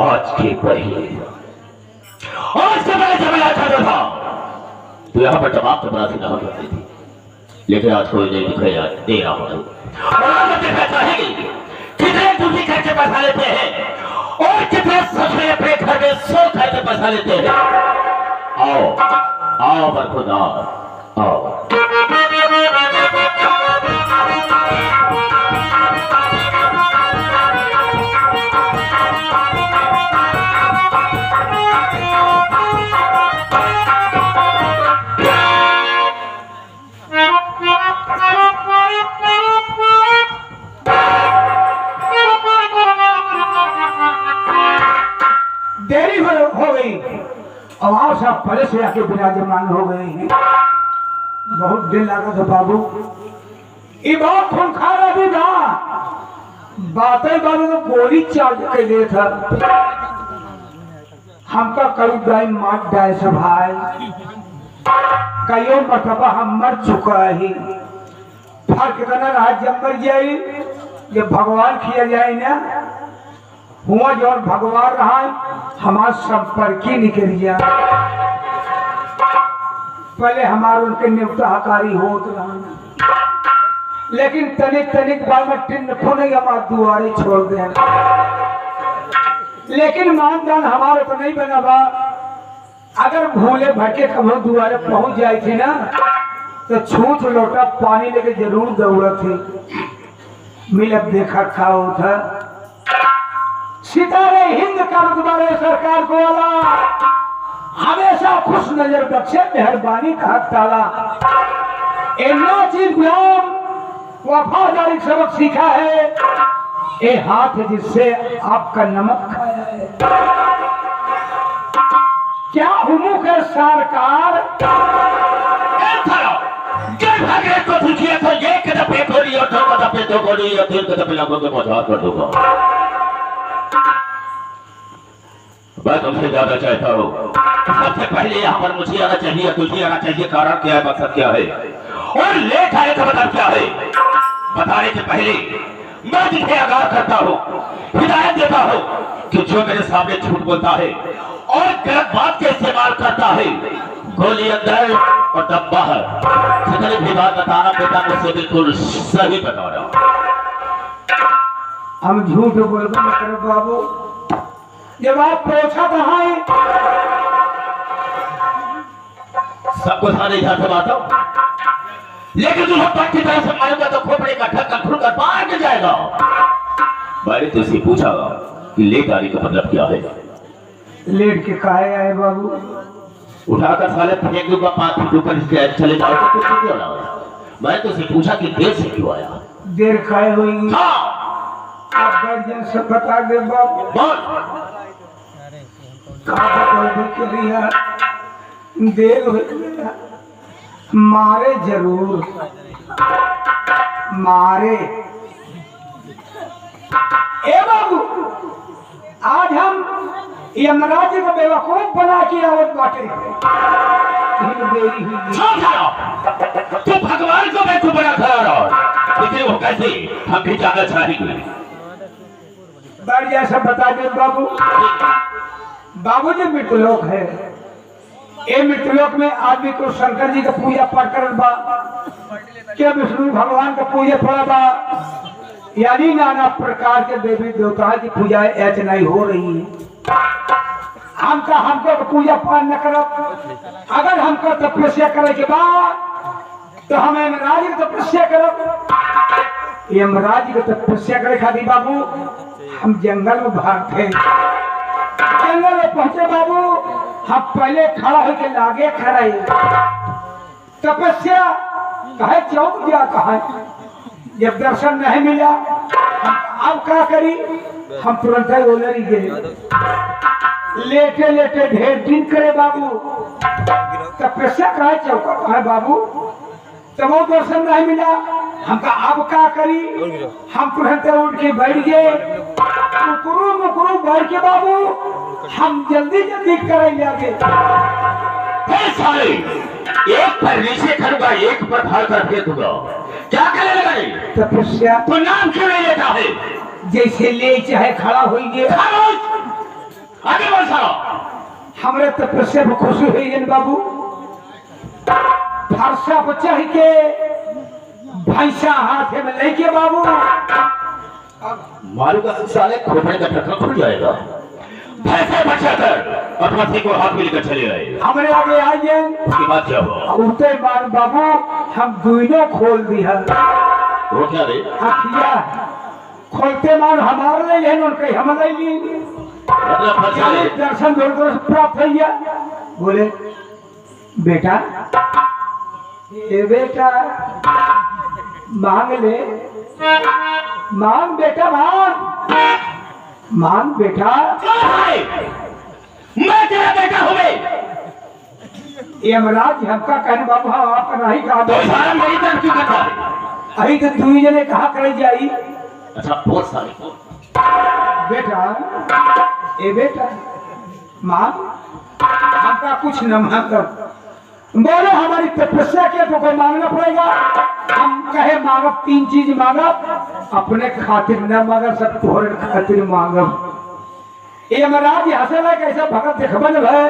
आज के पहले जब मैं आता था तो यहाँ पर तमाम तबला से नहा करती थी, लेकिन आज कोई नहीं दिखाया दे रहा हूँ। कितने दूसरी खर्चे बसा लेते हैं और कितने ससुरे अपने घर में सो खर्चे बसा लेते हैं। आओ आओ बरखुदार आओ। देरी हो गई, आवाज साहब पहले से आके विराजमान हो गए हैं। बहुत दिन लगा था बाबू, ये बहुत खूंखार भी था। बातें बाबू तो गोली चार्ज कर दिए था। हमका कई गाय मार डाय से भाई, कईयों मरतबा हम मर चुका है। फर्क इतना रहा जब मर जाए ये भगवान किया जाए ना, हुआ जो भगवान रहा हमारा संपर्क ही निकल गया। पहले हमारे उनके नियुक्त हकारी होत रहा, लेकिन तनिक तनिक बार में टिन फोने हमारे दुआरे छोड़ दे। लेकिन मानदान हमारे तो नहीं बना बा। अगर भूले भटके कभी दुआरे पहुंच जाए थी ना तो छूट लोटा पानी लेके जरूर दौड़ा थी। मिलब देखा खाओ था सितारे हिंद का तुम्हारे सरकार को वाला हमेशा खुश नजर बख्शे, मेहरबानी का हक ताला। इन्ना चीज गुलाम वफादारी सबक सीखा है, ये हाथ है जिससे आपका नमक खाया है। क्या हुमुक है सरकार, तो पूछिए तो एक दफे गोली और दो दफे दो गोली और तीन दफे लोगों को मौत कर दूंगा। मैं तुमसे ज्यादा चाहता हूँ। सबसे पहले यहाँ पर मुझे आना चाहिए, तुझे आना चाहिए। कारण क्या है, मकसद क्या है और लेट आने का मतलब क्या है, बताने से पहले मैं तुझे आगाह करता हूँ, हिदायत देता हूँ कि जो मेरे सामने झूठ बोलता है और गलत बात का इस्तेमाल करता है, गोली अंदर और दम बाहर, जितनी भी बात बताना बेटा मुझसे बिल्कुल सही बता रहा हूँ। हम झूठ बोलबो न करो बाबू। जब आप पूछा कहाँ है सबको सारे इधर से बात हो, लेकिन तुम पट की तरह से मारूंगा तो खोपड़े का ढक्कन खुलकर बाहर गिर जाएगा। मैंने तुझसे पूछा कि लेट आने का मतलब क्या है। लेट के काहे आए बाबू, उठाकर साले फेंक दूंगा, 5 फीट ऊपर चले जाओ तो कुछ क्यों ना हो। मैंने तुझसे पूछा कि देर से क्यों आया। देर खाए हुई हाँ आप गार्जियन से बता दे बाबू। बोल। के लिए देर हो गया, मारे जरूर मारे। ए बाबू, आज हम यमराज को बेवकूफ बना के आवत बाटे। देरी हुई तो भगवान को बेवकूफ बना खड़ा रहो, लेकिन वो कैसे, हम भी जाना चाहेंगे। बढ़ जैसा बता दे बाबू। बाबू जी मृत्युलोक है, ये मृत्युलोक में आदमी को शंकर जी का पूजा पाठ करल बा, क्या विष्णु भगवान का पूजा पड़ा बा, यानी नाना प्रकार के देवी देवता की पूजा अर्चनाएं हो रही है। हमको पूजा पाठ न करब, अगर हमको तपस्या करे के बाद तो हम यमराज की तपस्या करब। यमराज की तपस्या करे खातिर बाबू हम जंगल में भागते, जंगल में पहुंचे बाबू। हम पहले खड़ा होकर लागे खड़े, तपस्या कहे चौक गया कहा। जब दर्शन नहीं मिला हम अब क्या करी, हम तुरंत ही ओलरी गए। लेटे लेटे ढेर दिन करे बाबू, तपस्या कहे चौका कहे बाबू, तब वो दर्शन नहीं मिला। हमका अब क्या करी, हम तुरंत उठ के बैठ गए। मुकरू बैठ के बाबू हम जल्दी जल्दी करे जाके। सारे एक पर नीचे करूंगा, एक पर फाड़ कर फेंक दूंगा, क्या करे लगे। तपस्या तो नाम क्यों नहीं लेता है, जैसे ले चाहे खड़ा हो गए। आगे बोल सालो। हमरे तपस्या में खुशी हुई है बाबू। फरसा बच्चा ही के भैंसा हाथ में लेके बाबू मारूंगा साले, खोपड़े का ढक्कन खुल जाएगा। भैंसे बचा कर और हाथी को हाथ में लेकर चले गए। हमरे आगे आइए। उसके बाद क्या हुआ? उठते मान बाबू हम दोनों खोल दिया। वो क्या रे? अखिया खोलते मान हमारे ले लेन उनके हमारे लिए मतलब फंसा ले। दर्शन दोनों से प्राप्त है। बोले बेटा, ए बेटा मांग ले, मांग बेटा, मांग मांग बेटा। मैं तेरा बेटा हूँ। यमराज हमका कहने बाबू हाँ आपका नहीं कहा तो सारा मेरी तरफ क्यों करता है? अभी तो दुई जने कहा कर जाई। अच्छा बोल साले बोल। बेटा, ए बेटा मांग, हमका कुछ न मांगो। बोलो हमारी तपस्या के तो कोई मांगना पड़ेगा। हम कहे मांगब 3 चीज मांगब, अपने खातिर न मांगब, सब तोहरे खातिर मांगब। ये महाराज हंसे लगे कैसा भगत देखबल है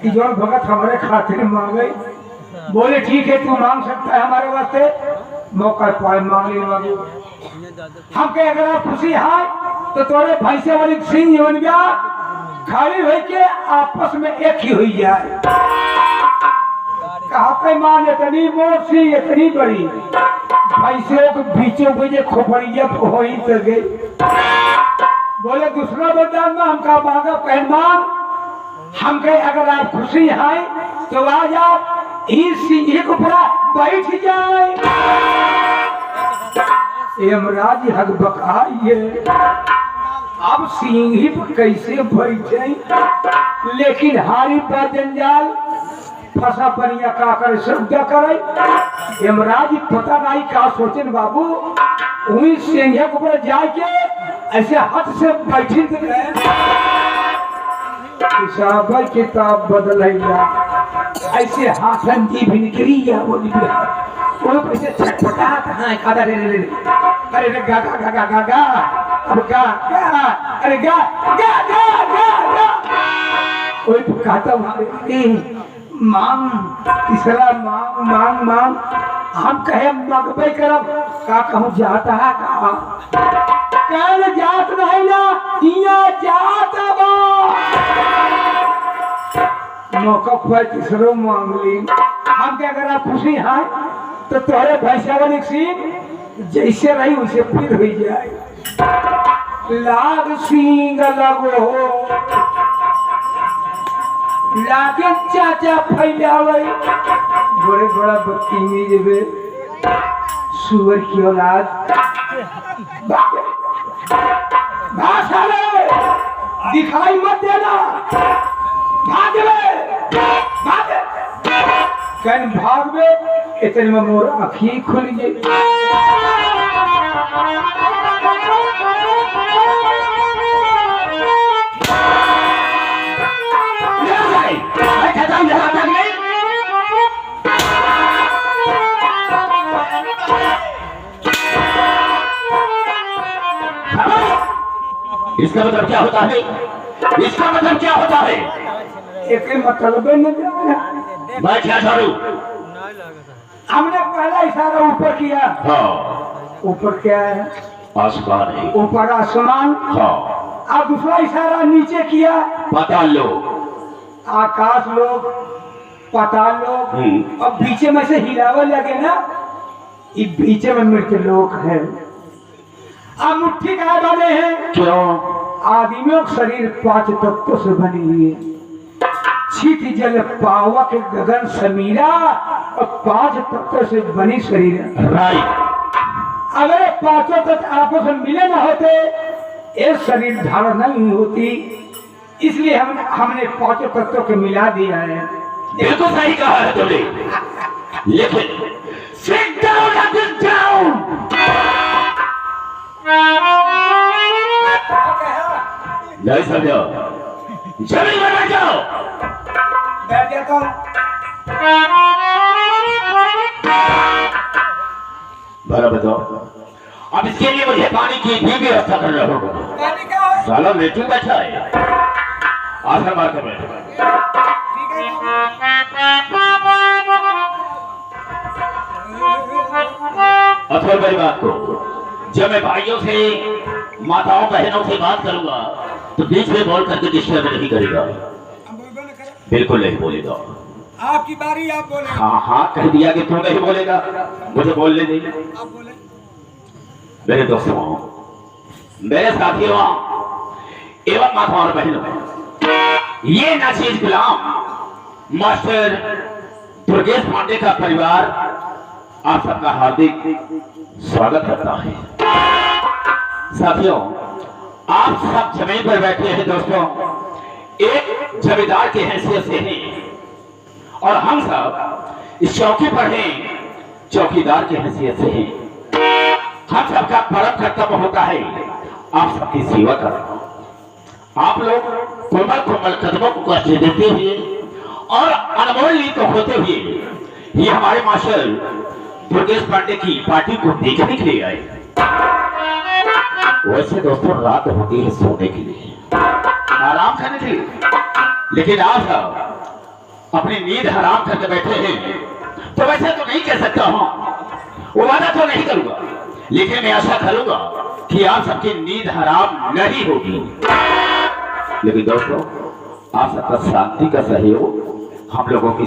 कि जो भगत हमारे खातिर मांगे। बोले ठीक है तू मांग सकता है हमारे वास्ते, मौका पाए मांग ले बाबू। हम कहे अगर आप खुशी है तो तोरे भैंसे वाली सिंह बन गया, खाली हो के आपस में एक ही हुई जाए। कहा मान इतनी मोटी इतनी बड़ी भैंसों के बीचों बीच खोपड़िया हो ही तो गई। बोले दूसरा वरदान में हमका मांगा पहलवान। हम कहे अगर आप खुशी हैं तो आज आप इस सिंह के ऊपर बैठ जाए। यमराज हक बकाइए अब सिंह ही पर कैसे बैठे, लेकिन हारी पर जंजाल फंसा परिया का करे सब क्या करे। यमराज पता नहीं का सोचन बाबू, वही सिंह के ऊपर जाके ऐसे हाथ से बैठी हिसाब किताब बदल ऐसे हाथन की भी निकली या वो कैसे छटपटा कहाँ रे रे रे अरे रे गा गा गा गा गा गा अब गा गा अरे गा गा गा गा गा कोई कहता हमारे मांग तीसरा मांग मांग मांग। हम कहे मगबे करब का कहूँ जाता है कहा कल जात नहीं ना यहाँ जात मौका पर तीसरो मांग ली। हम क्या अगर आप खुशी हैं तो तोहरे भैंसा वाली सिंह जैसे रही वैसे फिर हो जाए। लाग सिंह लगो लागे चाचा फैलावे बड़े बड़ा बदतमीज बे सुअर की औलाद दिखाई मत देना, भाग कन भाग में इतने में मोर आँखी खुल गई। इसका मतलब क्या होता है? इसका मतलब क्या होता है? एक मतलब नहीं। मैं क्या झाड़ू? हमने पहला इशारा ऊपर किया। हाँ। ऊपर क्या है? आसमान है। ऊपर आसमान। हाँ। अब दूसरा इशारा नीचे किया। पाताल लोग। आकाश लोग, पाताल लोग। अब बीचे में से हिलावे लगे ना, ये बीचे में मृत्यु लोग है। अब मुट्ठी कहा बने हैं? क्यों? आदमियों का शरीर 5 तत्वों से बनी हुई है। छित जल पावक गगन समीरा और 5 तत्वों से बनी शरीर है। राइट। अगर 5 तत्व आपस में मिले ना होते ये शरीर धारण नहीं होती, इसलिए हमने 5 तत्वों के मिला दिया है। बिल्कुल सही कहा है तुमने, लेकिन sit down and sit down। नहीं समझो, जमीन में बैठ जाओ। बैठ जाता हूँ। बड़ा बताओ, अब इसके लिए मुझे पानी की भी व्यवस्था करना होगा। पानी का साला लेटू बैठा है। आसन मार के बैठो। अथवा मेरी बात को, जब मैं भाइयों से, माताओं बहनों से बात करूंगा तो बीच में बोल करके डिस्टर्ब नहीं करेगा। बिल्कुल नहीं बोलेगा। आपकी बारी, आप बोले। हाँ हाँ कह दिया कि तू नहीं बोलेगा, मुझे बोलने दे। आप बोले। मेरे दोस्तों, मेरे साथियों एवं माताओं और बहनों, ये नाचीज गुलाम मास्टर दुर्गेश पांडे का परिवार आप सबका हार्दिक स्वागत करता है। साथियों, आप सब जमीन पर बैठे हैं दोस्तों, एक जमींदार की हैसियत से हैं और हम सब इस चौकी पर हैं चौकीदार की हैसियत से हैं। हम सबका परम कर्तव्य होता है आप सबकी सेवा करना। आप लोग कोमल कोमल कदमों को कष्ट देते हुए और अनमोल नीत होते हुए ये हमारे मास्टर दुर्गेश पांडे की पार्टी को देखने के लिए आए। वैसे दोस्तों रात होती है सोने के लिए, आराम करने के लिए, लेकिन आप सब अपनी नींद हराम करके बैठे हैं। तो वैसे तो नहीं कह सकता हूं, वो वादा तो नहीं करूंगा, लेकिन मैं आशा करूंगा कि आप सबकी नींद हराम नहीं होगी। लेकिन दोस्तों, आप सबका शांति का सहयोग हम लोगों की